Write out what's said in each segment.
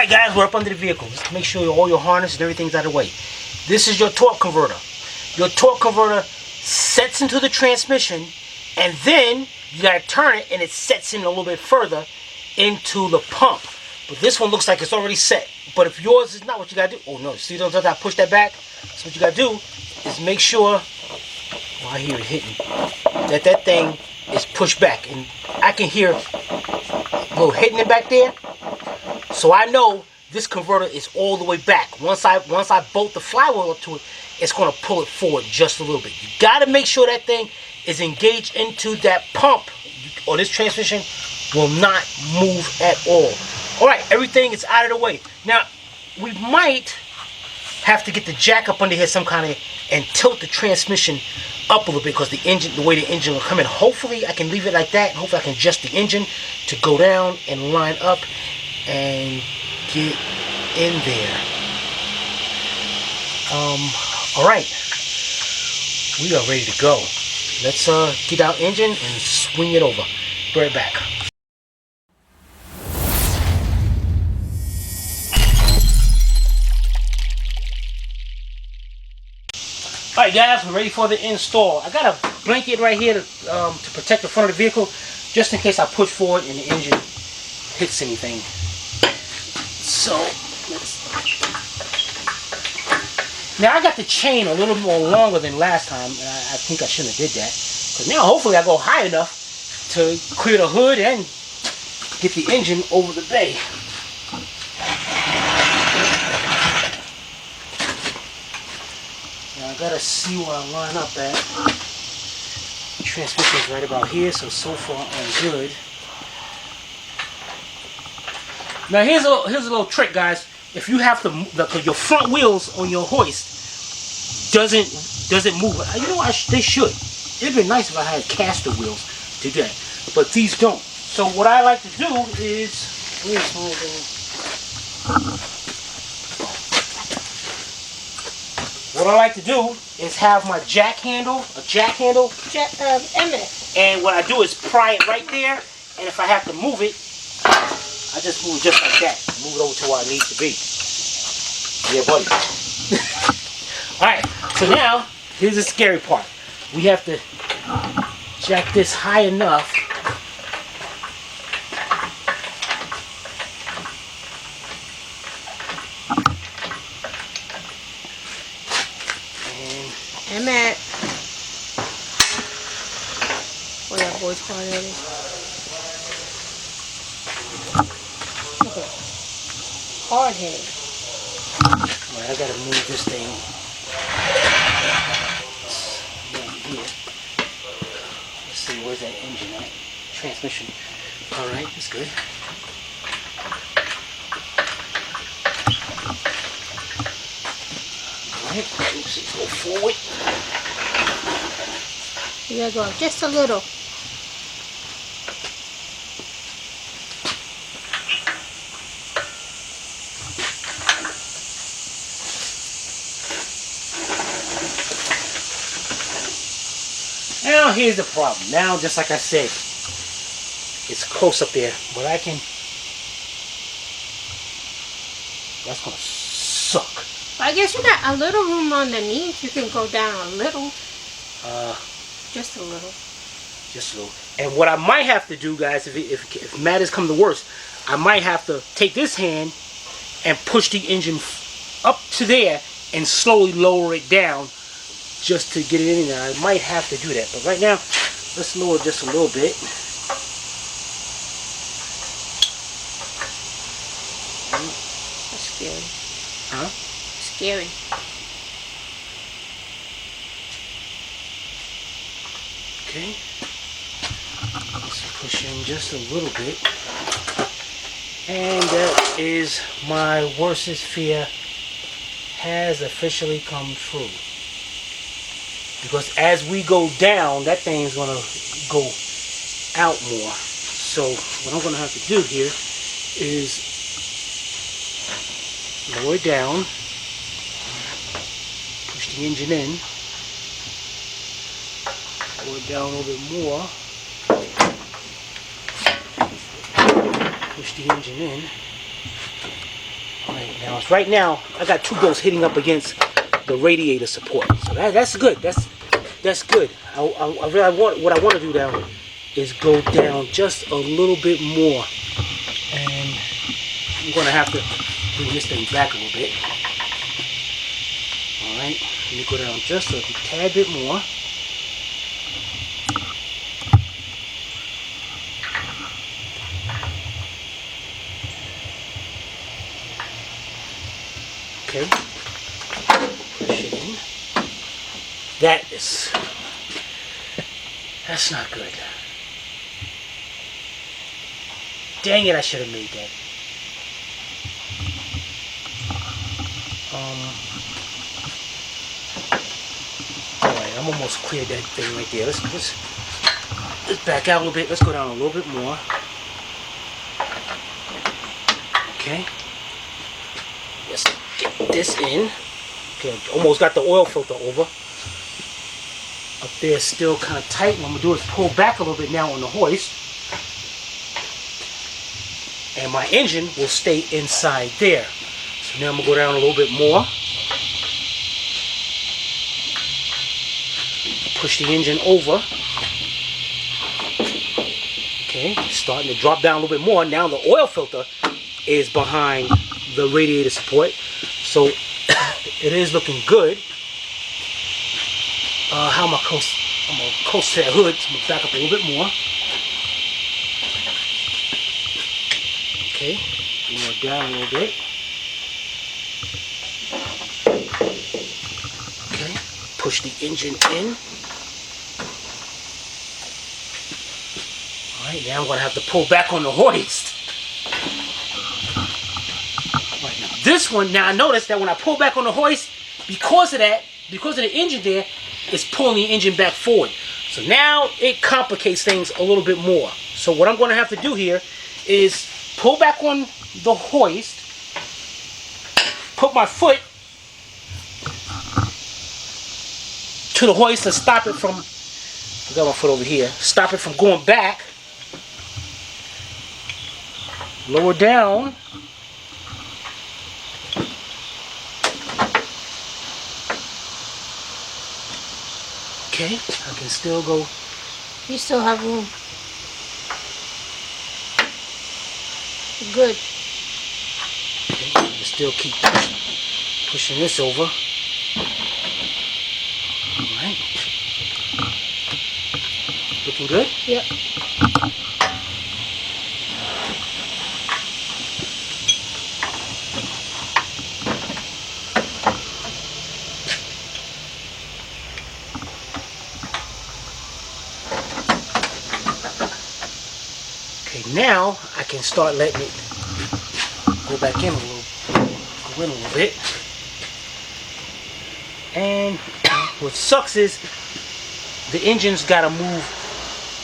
Alright guys, we're up under the vehicle. Just make sure all your harness and everything's out of the way. This is your torque converter. Your torque converter sets into the transmission, and then you gotta turn it and it sets in a little bit further into the pump. But this one looks like it's already set. But if yours is not, what you gotta do, oh no, see those I push that back? So what you gotta do is make sure, oh, I hear it hitting, that thing is pushed back. And I can hear a little hitting it back there. So I know this converter is all the way back. Once I bolt the flywheel up to it, it's going to pull it forward just a little bit. You got to make sure that thing is engaged into that pump, or this transmission will not move at all. Alright, everything is out of the way. Now, we might have to get the jack up under here some kind of, and tilt the transmission up a little bit, because the engine, the way the engine will come in. Hopefully I can leave it like that, and hopefully I can adjust the engine to go down and line up and get in there. Alright, we are ready to go. Let's get our engine and swing it over. Be right back. Alright guys, we're ready for the install. I got a blanket right here to protect the front of the vehicle, just in case I push forward and the engine hits anything. So, now I got the chain a little more longer than last time, and I think I shouldn't have did that. Because now hopefully I go high enough to clear the hood and get the engine over the bay. Now I gotta see where I line up at. The transmission's right about here, so far I'm good. Now here's a little trick, guys. If you have to, your front wheels on your hoist doesn't move. You know what? They should. It'd be nice if I had caster wheels to do that, but these don't. So what I like to do is, have my jack handle, and what I do is pry it right there, and if I have to move it, I just move it just like that. Move it over to where I need to be. Yeah, buddy. Alright, so now, here's the scary part. We have to jack this high enough I'm at what that boy's calling it. Okay. Hard head. Alright, I gotta move this thing down here. Let's see, where's that engine at? Transmission. Alright, that's good. Alright, let's go forward. You gotta go up just a little. Now here's the problem. Now, just like I said, it's close up there, but I can. That's gonna suck. I guess you got a little room underneath. You can go down a little. Just a little. Just a little. And what I might have to do, guys, if matters come to worst, I might have to take this hand and push the engine up to there and slowly lower it down just to get it in there. I might have to do that. But right now, let's lower it just a little bit. That's scary. Huh? Scary. Okay. Let's push in just a little bit. And that is my worstest fear has officially come true. Because as we go down, that thing's going to go out more. So what I'm going to have to do here is lower it down, push the engine in, lower it down a little bit more, push the engine in, Now, right now, I got 2 bolts hitting up against the radiator support. So that's good. That's good. I really what I want to do now is go down just a little bit more. And I'm going to have to bring this thing back a little bit. Alright, let me go down just a tad bit more. Okay. Push it in. That's not good. Dang it, I should have made that. Alright, I'm almost cleared that thing right there. Let's back out a little bit. Let's go down a little bit more. Okay. Let's get this in. Okay, almost got the oil filter over. Up there is still kind of tight. What I'm going to do is pull back a little bit now on the hoist. And my engine will stay inside there. So now I'm going to go down a little bit more. Push the engine over. Okay, starting to drop down a little bit more. Now the oil filter is behind the radiator support. So it is looking good. How am I close? I'm going to close to that hood. So I'm going to back up a little bit more. Okay, lower down a little bit. Okay, push the engine in. Alright, now I'm going to have to pull back on the hoist. Right, now this one, now I noticed that when I pull back on the hoist, because of the engine there, it's pulling the engine back forward. So now it complicates things a little bit more. So what I'm going to have to do here is pull back on the hoist, put my foot to the hoist to stop it from, I got my foot over here, stop it from going back, lower down, okay, I can still go. You still have room. Good. Okay, still keep pushing this over. Alright. Looking good? Yep. Okay, now I can start letting it go back in a little bit. And what sucks is the engine's got to move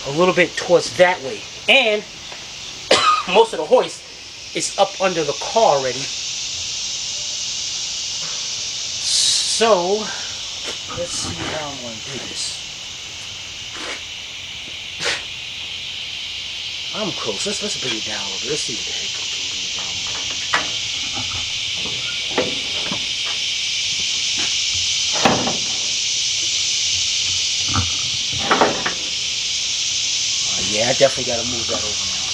a little bit towards that way. And most of the hoist is up under the car already. So let's see how I'm going to do this. I'm close. Let's bring it down a little bit. Let's see what the heck can bring it down. Yeah, I definitely got to move that over now.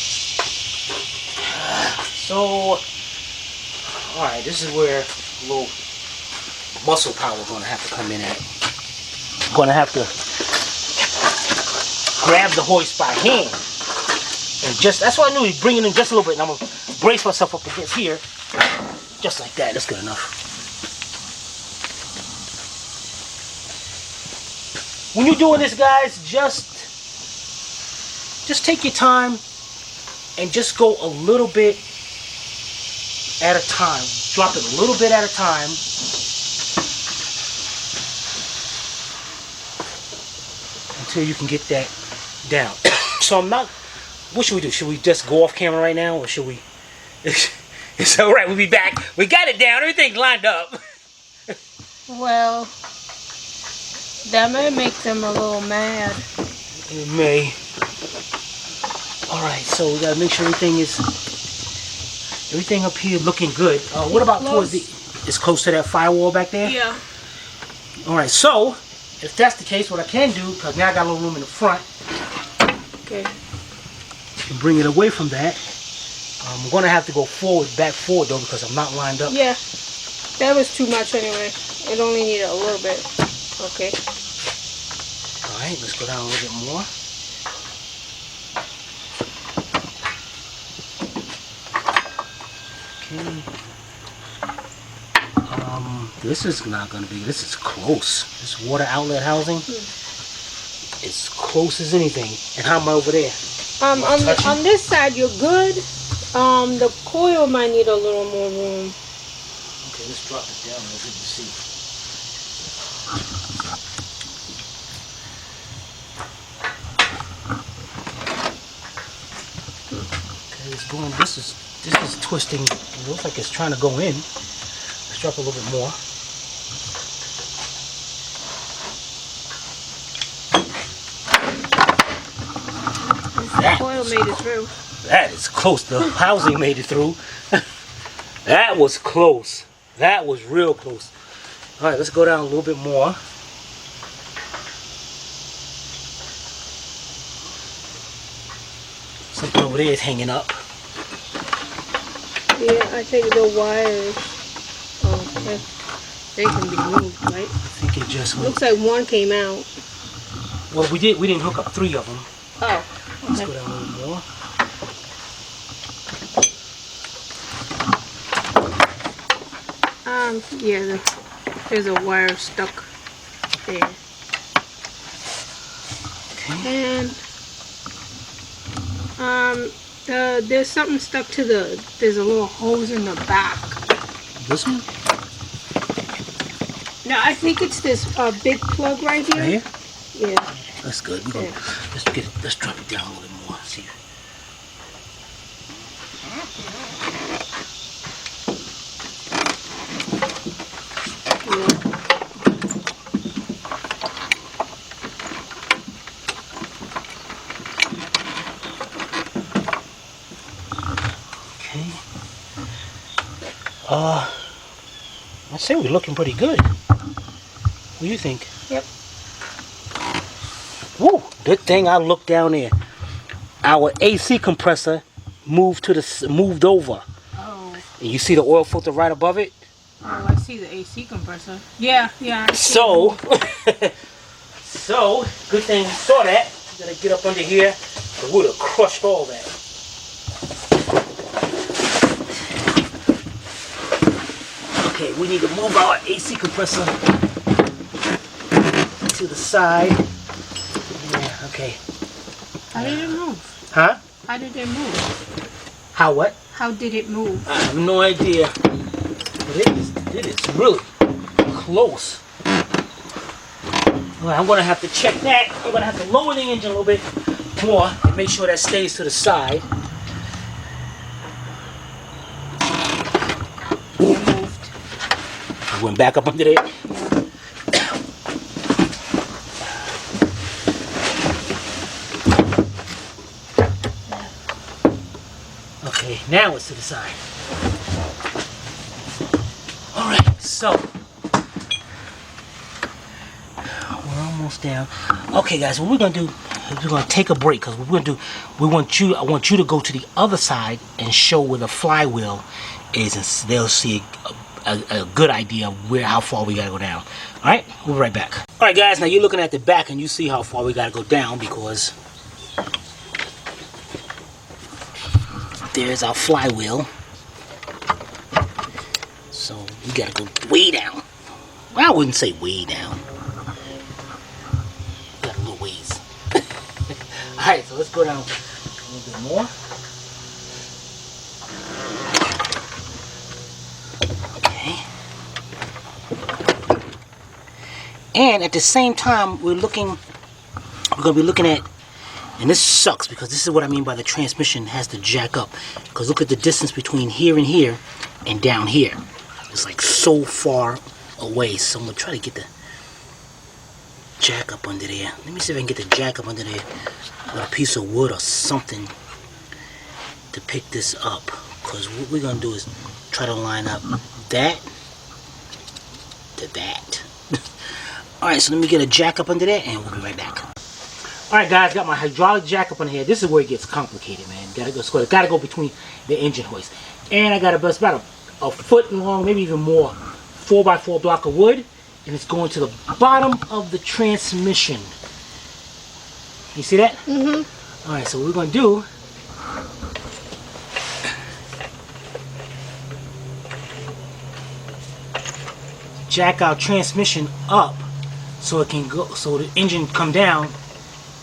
So, alright, this is where a little muscle power is going to have to come in at. I'm going to have to grab the hoist by hand. And just, that's why I knew he'd bring it in just a little bit. And I'm going to brace myself up against here. Just like that. That's good enough. When you're doing this, guys, just take your time and just go a little bit at a time. Drop it a little bit at a time. Until you can get that down. So I'm not... What should we do? Should we just go off camera right now, or should we? It's all right. We'll be back. We got it down. Everything's lined up. Well, that may make them a little mad. It may. All right. So we gotta make sure everything is Everything up here looking good. What about towards the... It's close to that firewall back there? Yeah. Alright, so, if that's the case, what I can do, because now I got a little room in the front. Okay. And bring it away from that. I'm going to have to go back forward though, because I'm not lined up. Yeah. That was too much anyway. It only needed a little bit. Okay. Alright, let's go down a little bit more. Okay. This is not going to be, this is close. This water outlet housing is close as anything. And how am I over there? On this side you're good. The coil might need a little more room. Okay, let's drop it down so you can see. Okay, it's going, this is twisting. It looks like it's trying to go in. Let's drop a little bit more. The coil made it through. That is close. The housing made it through. That was close. That was real close. All right, let's go down a little bit more. Something over there is hanging up. Yeah, I think the wires. They can be moved, right? I think it just went. Looks like one came out. Well, we didn't hook up 3 of them. Oh. Let's go down a little more. Yeah, there's a wire stuck there. Okay. And there's something stuck to there's a little hose in the back. This one? No, I think it's this big plug right here. Right here? Yeah. That's good. We're gonna, let's drop it down a little bit more. See. Okay. I'd say we're looking pretty good. What do you think? Yep. Woo! Good thing I looked down there. Our AC compressor moved over. Oh. And you see the oil filter right above it? Oh, I see the AC compressor. Yeah, yeah. So, so good thing we saw that. We gotta get up under here. It would have crushed all that. Okay, we need to move our AC compressor to the side. Yeah, okay. How did it move? Huh? How did it move? How what? How did it move? I have no idea. But it is really close. Well, I'm gonna have to check that. I'm gonna have to lower the engine a little bit more and make sure that stays to the side. It moved. I went back up under there. Okay, now it's to the side. Alright, so we're almost down. Okay guys, what we're gonna do is we're gonna take a break because I want you to go to the other side and show where the flywheel is, and they'll see a good idea of how far we gotta go down. Alright, we'll be right back. Alright guys, now you're looking at the back and you see how far we gotta go down because there's our flywheel. So we gotta go way down. Well, I wouldn't say way down. Got a little ways. Alright, so let's go down a little bit more. Okay. And at the same time, we're gonna be looking at, and this sucks because this is what I mean by the transmission has to jack up. Because look at the distance between here and here and down here. It's like so far away. So I'm going to try to get the jack up under there. Let me see if I can get the jack up under there with a piece of wood or something to pick this up. because what we're going to do is try to line up that to that. Alright, so let me get a jack up under there and we'll be right back. Alright guys, got my hydraulic jack up on here. This is where it gets complicated, man. Gotta go between the engine hoist. And I got about a foot long, maybe even more, 4x4 block of wood. And it's going to the bottom of the transmission. You see that? Mm-hmm. Alright, so what we're going to do, jack our transmission up so it can go, so the engine come down,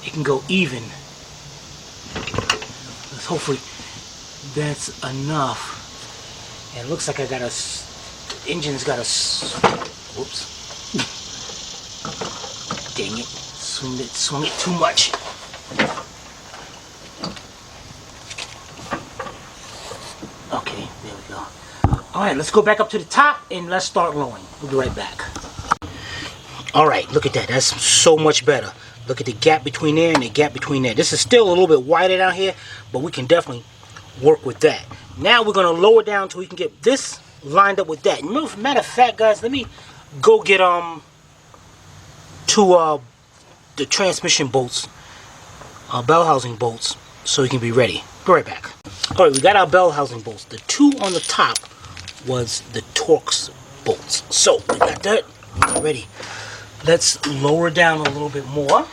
it can go even. Hopefully that's enough. And it looks like I got the engine's got a, whoops. Dang it, swung it too much. Okay, there we go. Alright, let's go back up to the top and let's start lowering. We'll be right back. Alright, look at that. That's so much better. Look at the gap between there and the gap between there. This is still a little bit wider down here, but we can definitely work with that. Now we're going to lower down until we can get this lined up with that. Matter of fact, guys, let me go get the transmission bolts, bell housing bolts, so we can be ready. Go right back. Alright, we got our bell housing bolts. The two on the top was the Torx bolts. So we got that ready. Let's lower down a little bit more.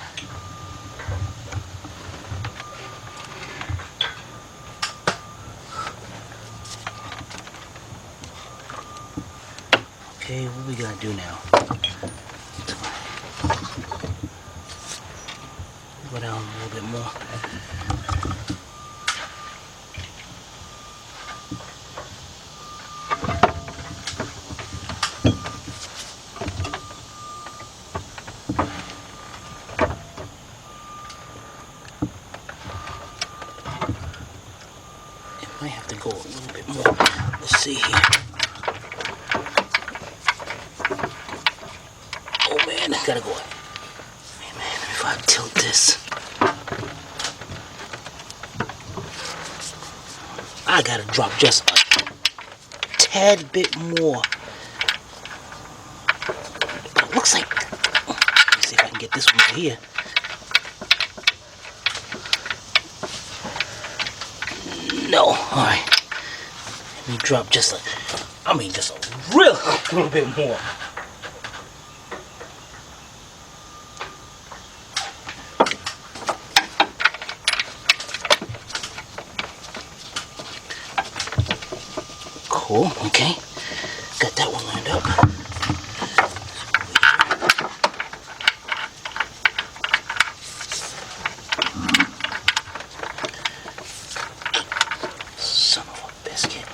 Okay, what we gonna do now? Go down a little bit more. It might have to go a little bit more. Let's see here. Oh man, I gotta go. Hey man, if I tilt this, I gotta drop just a tad bit more. It looks like, let me see if I can get this one over here. No, alright. Let me drop just a little bit more. Cool, okay. Got that one lined up. Son of a biscuit.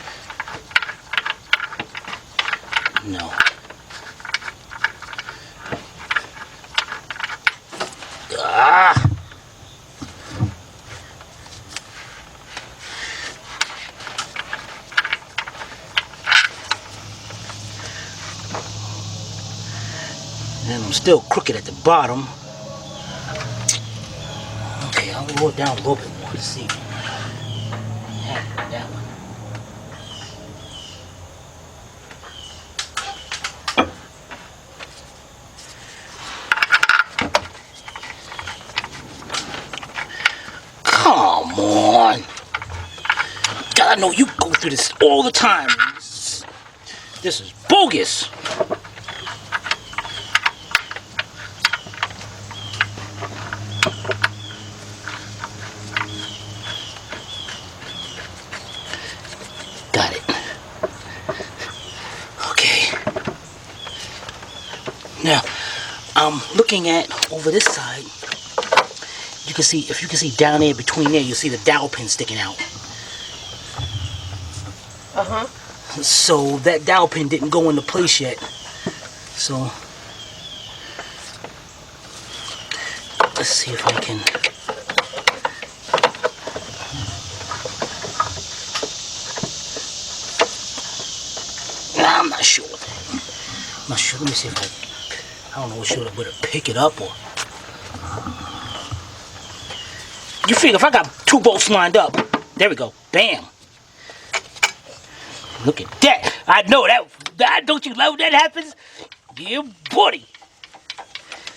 No. Ah! And I'm still crooked at the bottom. Okay, I'll lower it down a little bit more to see. That one. Come on. God, I know you go through this all the time. This is bogus. Got it. Okay. Now, I'm looking at over this side. You can see, if you can see down there between there, you'll see the dowel pin sticking out. Uh-huh. So that dowel pin didn't go into place yet. So let's see if I can. Nah, I'm not sure. I'm not sure. Let me see if I don't know what should have pick it up or. You figure if I got two bolts lined up, there we go, bam. Look at that. I know that. Don't you love when that happens? Yeah, buddy.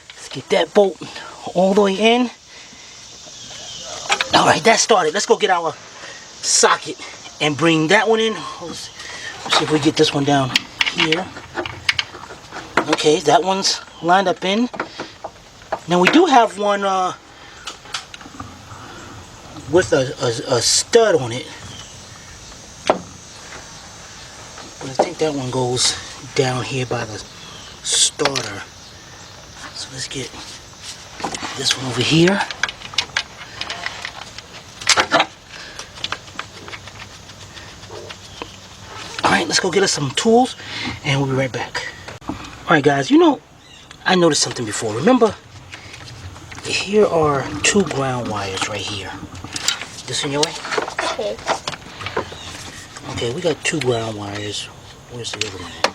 Let's get that bolt all the way in. All right, that started. Let's go get our socket and bring that one in. Let's see if we get this one down here. Okay, that one's lined up in. Now we do have one with a stud on it. But I think that one goes down here by the starter. So let's get this one over here. Alright, let's go get us some tools and we'll be right back. Alright guys, you know, I noticed something before. Remember, here are 2 ground wires right here. This in your way? Okay. Okay, we got 2 ground wires. Where's the other one at?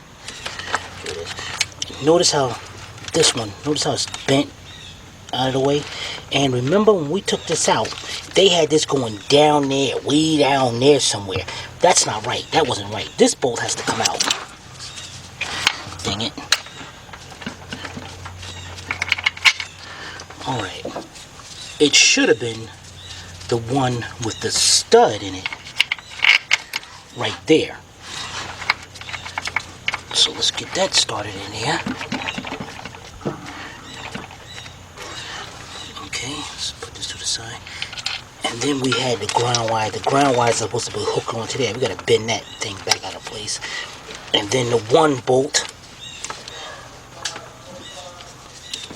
Here it is. Notice how this one, notice how it's bent out of the way. And remember when we took this out, they had this going down there, way down there somewhere. That's not right. That wasn't right. This bolt has to come out. Dang it. Alright. It should have been the one with the stud in it. Right there. So let's get that started in here. Okay, let's put this to the side. And then we had the ground wire. The ground wire is supposed to be hooked onto there. We gotta bend that thing back out of place. And then the one bolt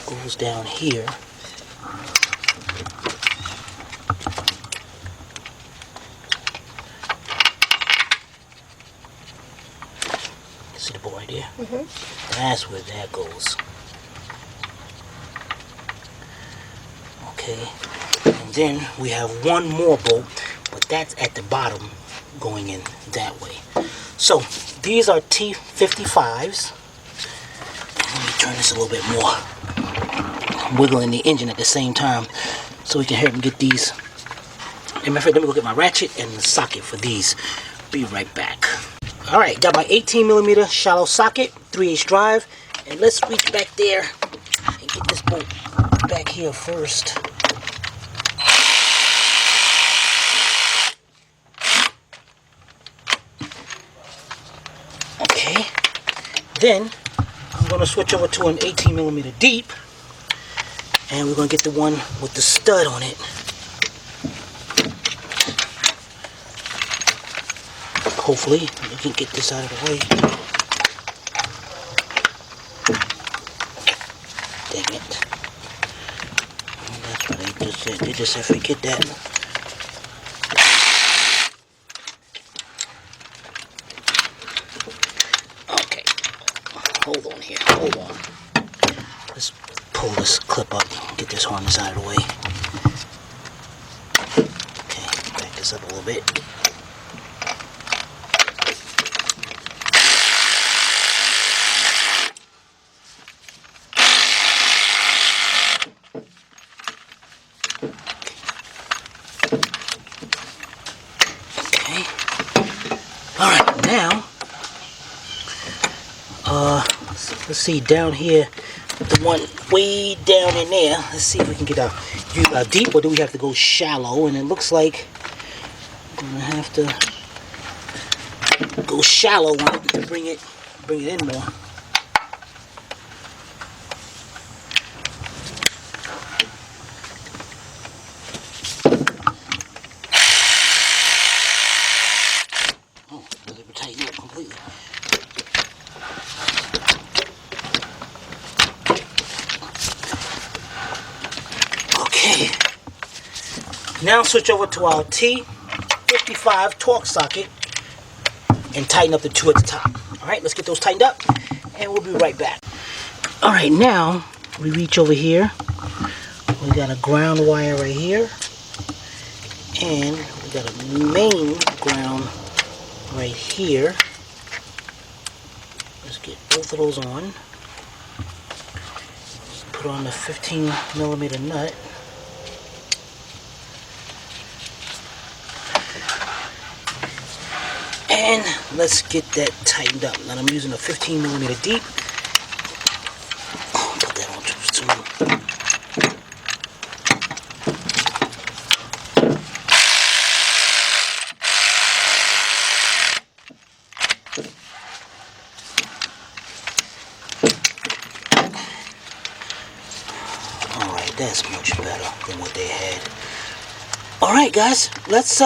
goes down here. See the bolt right there? Mm-hmm. That's where that goes. Okay. And then we have one more bolt, but that's at the bottom going in that way. So these are T55s. Let me turn this a little bit more. I'm wiggling the engine at the same time so we can help get these. And let me go get my ratchet and the socket for these. Be right back. Alright, got my 18mm shallow socket, 3/8 drive, and let's reach back there and get this bolt back here first. Okay, then I'm going to switch over to an 18mm deep, and we're going to get the one with the stud on it. Hopefully, we can get this out of the way. Dang it. That's what they just said. They just said forget that. Okay. Hold on here. Hold on. Let's pull this clip up. Get this harness out of the way. Okay. Back this up a little bit. Alright, now, let's see, down here, the one way down in there, let's see if we can get a deep, or do we have to go shallow? And it looks like I'm going to have to go shallow on it to bring it in more. Now switch over to our T55 torque socket and tighten up the 2 at the top. Alright, let's get those tightened up and we'll be right back. Alright, now we reach over here. We got a ground wire right here. And we got a main ground right here. Let's get both of those on. Put on the 15mm nut. And let's get that tightened up. Now I'm using a 15mm deep. Put that on too soon. Alright, that's much better than what they had. Alright guys, let's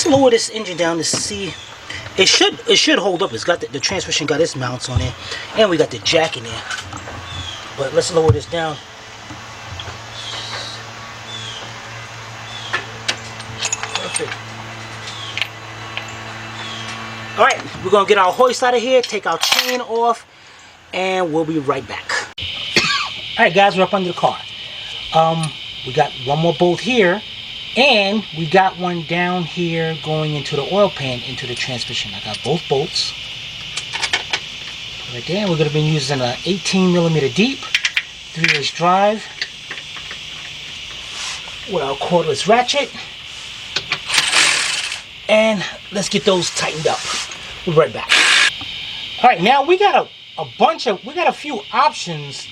lower this engine down to see. It should hold up. It's got the transmission got its mounts on it, and we got the jack in there. But let's lower this down. Perfect. Alright, we're gonna get our hoist out of here, take our chain off, and we'll be right back. Alright guys, we're up under the car. We got one more bolt here, and we got one down here going into the oil pan, into the transmission. I got both bolts. Right there, we're going to be using an 18mm deep, 3-inch drive with our cordless ratchet. And let's get those tightened up. We'll be right back. Alright, now we got a few options.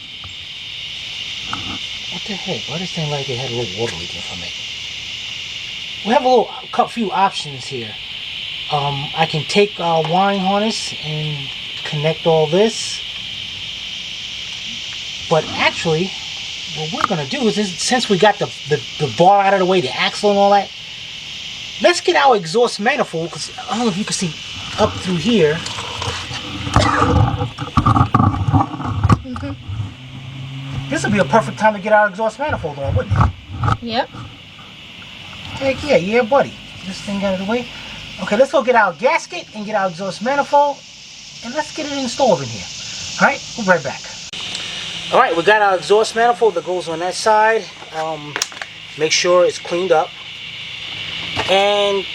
What the heck? Why does it seem like it had a little water leaking from it? We have a few options here. I can take our wiring harness and connect all this. But actually, what we're going to do is, since we got the bar out of the way, the axle and all that, let's get our exhaust manifold, because I don't know if you can see up through here. This would be a perfect time to get our exhaust manifold on, wouldn't it? Yep. Heck yeah, yeah buddy. This thing out of the way. Okay, let's go get our gasket and get our exhaust manifold, and let's get it installed in here. Alright, we'll be right back. Alright, we got our exhaust manifold that goes on that side. Make sure it's cleaned up. And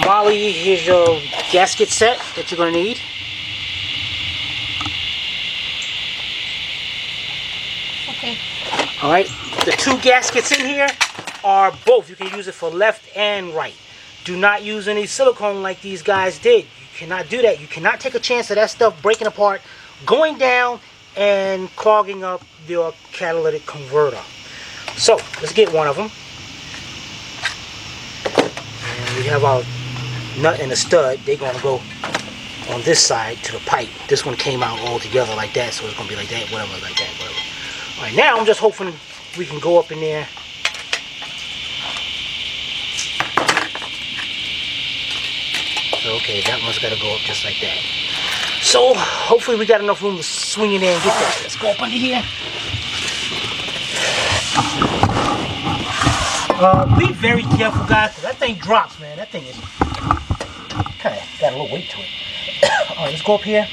Molly, here's your gasket set that you're going to need. Okay. Alright, the two gaskets in here are both. You can use it for left and right. Do not use any silicone like these guys did. You cannot do that. You cannot take a chance of that stuff breaking apart, going down, and clogging up your catalytic converter. So, let's get one of them. And we have our nut and a stud. They're going to go on this side to the pipe. This one came out all together like that, so it's going to be like that, whatever, like that, whatever. Alright, now I'm just hoping we can go up in there. Okay, that one's got to go up just like that. So, hopefully we got enough room to swing in there and get that. Let's go up under here. Be very careful, guys, because that thing drops, man. That thing is kind of got a little weight to it. Alright, let's go up here.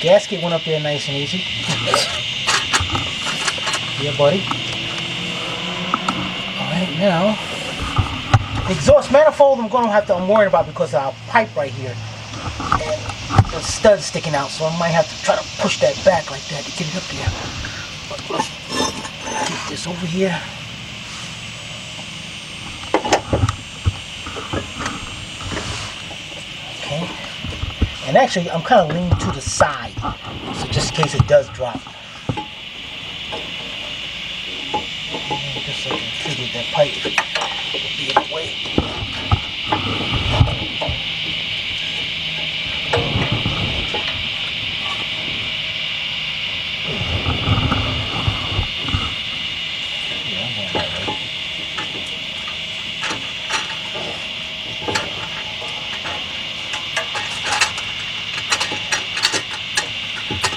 Gasket went up there nice and easy. Yeah, buddy. Alright, now, the exhaust manifold I'm worried about because of our pipe right here. And the stud sticking out, so I might have to try to push that back like that to get it up there. But let's get this over here. Okay. And actually, I'm kind of leaning to the side, so just in case it does drop. Just so I can figure that pipe will be in the way.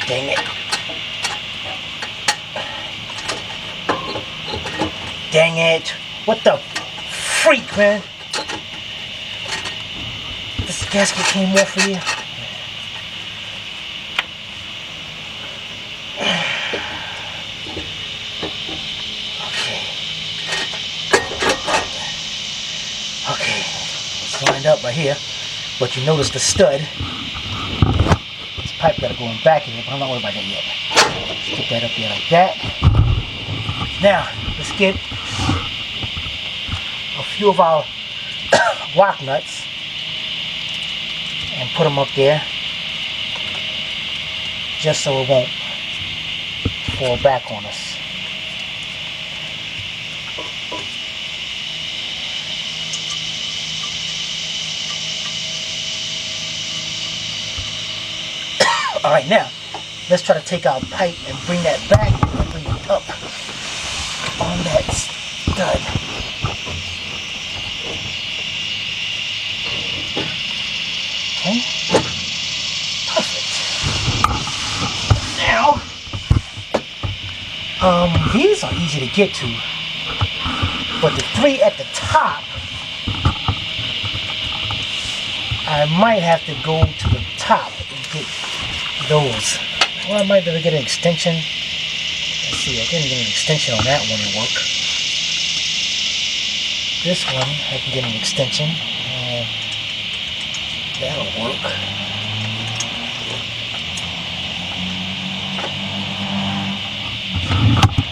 Dang it. Dang it. What the freak, man? This gasket came off of here. Okay. It's lined up right here. But you notice the stud. Pipe got to go in back in here, but I'm not worried about that yet. Let's get that up there like that. Now, let's get a few of our block nuts and put them up there just so it won't fall back on us. Alright, now let's try to take our pipe and bring that back and bring it up on that stud. Okay, perfect. Now, these are easy to get to, but the three at the top, I might have to go to the top and get those. Well, I might be able to get an extension. Let's see, I didn't get an extension on that one to work. This one, I can get an extension. That'll work.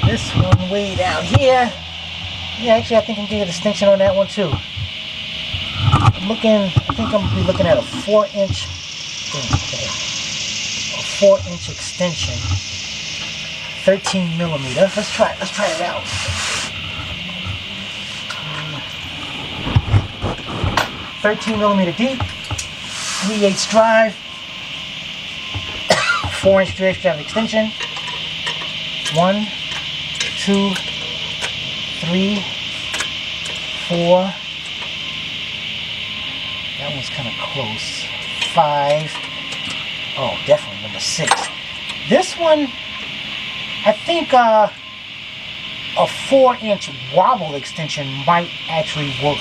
This one way down here. Yeah, actually, I think I can get an extension on that one too. I'm looking, I think I'm gonna be looking at a 4-inch thing. 4-inch extension, 13 millimeter. Let's try it out. 13 millimeter deep, 3/8 drive, 4-inch draft extension. 1, 2, 3, 4. That one's kind of close. 5. Oh, definitely number 6. This one, I think a 4-inch wobble extension might actually work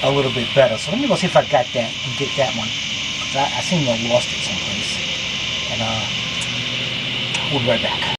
a little bit better. So let me go see if I got that and get that one. I seem to have lost it someplace. And we'll be right back.